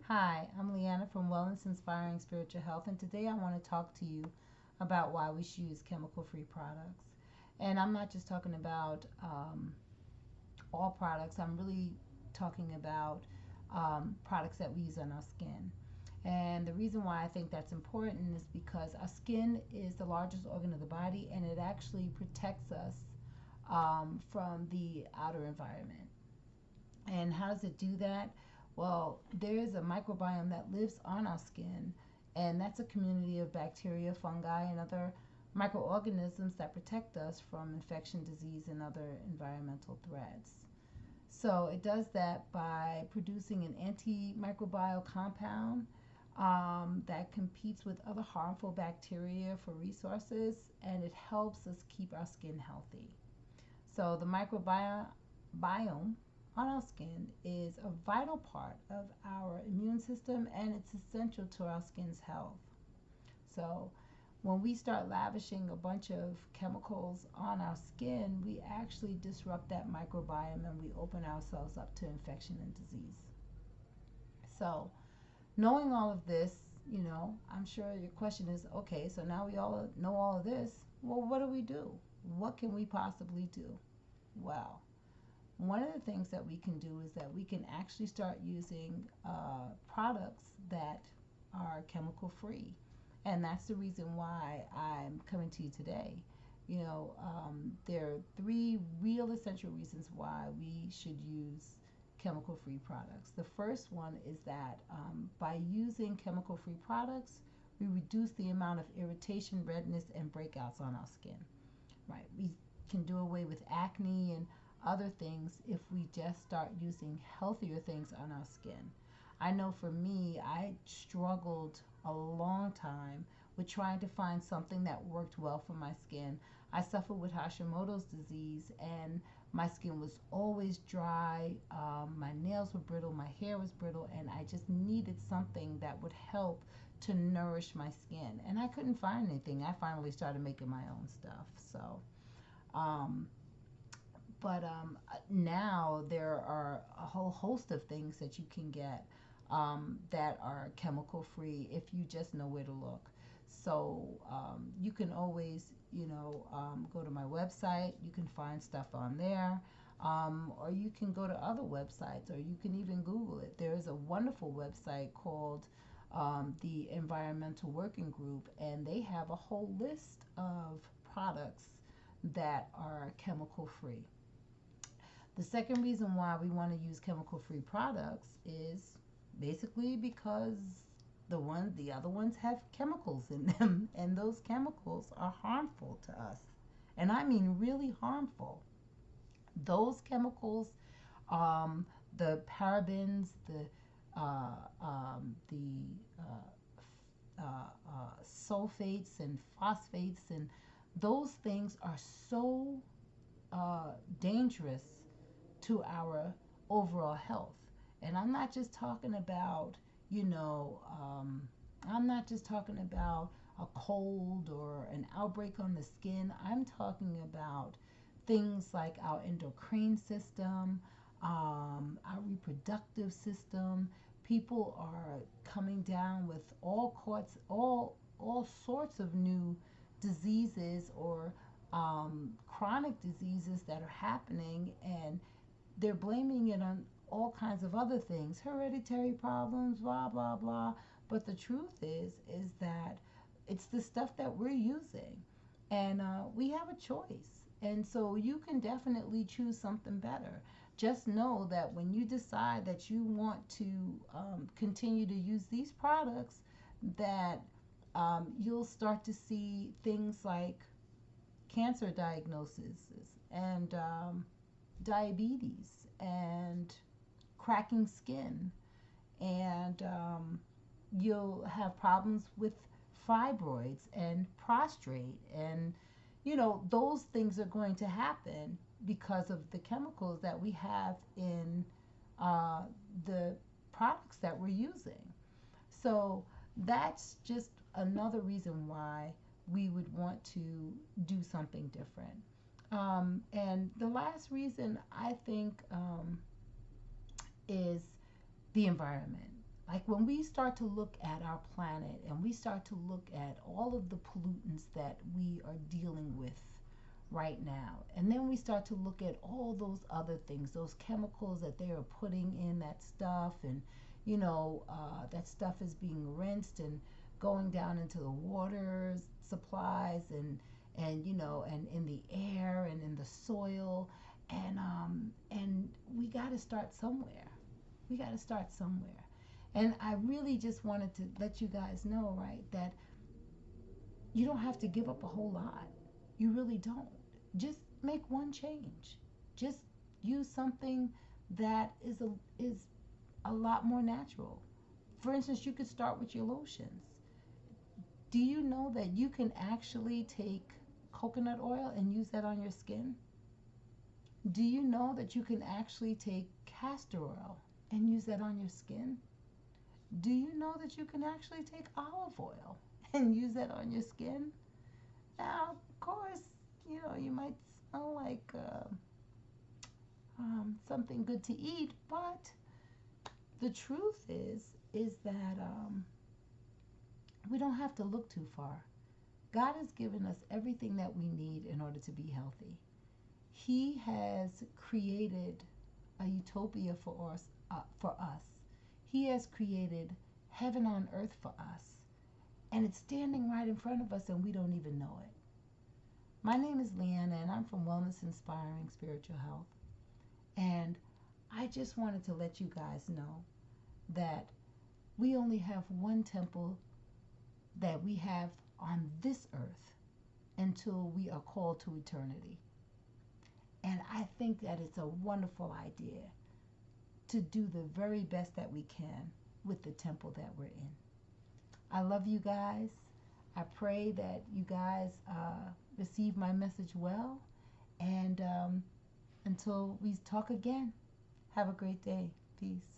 Hi, I'm Leanna from Wellness Inspiring Spiritual Health, and today I want to talk to you about why we should use chemical free products. And I'm not just talking about all products, I'm really talking about products that we use on our skin. And the reason why I think that's important is because our skin is the largest organ of the body and it actually protects us from the outer environment. And how does it do that? Well, there is a microbiome that lives on our skin, and that's a community of bacteria, fungi, and other microorganisms that protect us from infection, disease, and other environmental threats. So it does that by producing an antimicrobial compound that competes with other harmful bacteria for resources, and it helps us keep our skin healthy. So the microbiome on our skin is a vital part of our immune system and it's essential to our skin's health. So when we start lavishing a bunch of chemicals on our skin, we actually disrupt that microbiome and we open ourselves up to infection and disease. So, knowing all of this, I'm sure your question is okay, so now we all know all of this. Well, what do we do? What can we possibly do? Well, one of the things that we can do is that we can actually start using products that are chemical free. And that's the reason why I'm coming to you today. There are three real essential reasons why we should use chemical free products. The first one is that by using chemical free products, we reduce the amount of irritation, redness, and breakouts on our skin. Right? We can do away with acne and other things if we just start using healthier things on our skin. I know for me, I struggled a long time with trying to find something that worked well for my skin. I suffer with Hashimoto's disease, and my skin was always dry. My nails were brittle, my hair was brittle, and I just needed something that would help to nourish my skin. And I couldn't find anything. I finally started making my own stuff. Um, but now there are a whole host of things that you can get that are chemical free if you just know where to look. So you can always, go to my website. You can find stuff on there. Or you can go to other websites, or you can even Google it. There is a wonderful website called the Environmental Working Group, and they have a whole list of products that are chemical free. The second reason why we want to use chemical free products is basically because the other ones have chemicals in them and those chemicals are harmful to us. And I mean really harmful. Those chemicals, um, the parabens, the sulfates and phosphates, and those things are so dangerous to our overall health. And I'm not just talking about, you know, um, I'm not just talking about a cold or an outbreak on the skin. I'm talking about things like our endocrine system, our reproductive system. People are coming down with all sorts of new diseases or chronic diseases that are happening, and they're blaming it on all kinds of other things, hereditary problems, blah blah blah. But the truth is that it's the stuff that we're using, and we have a choice. And so you can definitely choose something better. Just know that when you decide that you want to continue to use these products, that you'll start to see things like cancer diagnoses and diabetes and cracking skin, and you'll have problems with fibroids and prostrate, and those things are going to happen because of the chemicals that we have in uh, the products that we're using. So that's just another reason why we would want to do something different. And the last reason I think is the environment. Like when we start to look at our planet and we start to look at all of the pollutants that we are dealing with right now, and then we start to look at all those other things, those chemicals that they are putting in that stuff, and that stuff is being rinsed and going down into the water supplies, and in the air and in the soil, and we got to start somewhere. We got to start somewhere. And I really just wanted to let you guys know, right, that you don't have to give up a whole lot. You really don't. Just make one change. Just use something that is a lot more natural. For instance, you could start with your lotions. Do you know that you can actually take coconut oil and use that on your skin? Do you know that you can actually take castor oil and use that on your skin? Do you know that you can actually take olive oil and use that on your skin? Now, of course, you might smell like something good to eat, but the truth is that we don't have to look too far. God has given us everything that we need in order to be healthy. He has created a utopia for us. He has created heaven on earth for us, and it's standing right in front of us, and we don't even know it. My name is Leanna, and I'm from Wellness Inspiring Spiritual Health. And I just wanted to let you guys know that we only have one temple that we have on this earth until we are called to eternity. And I think that it's a wonderful idea to do the very best that we can with the temple that we're in. I love you guys. I pray that you guys receive my message well. And until we talk again, have a great day. Peace.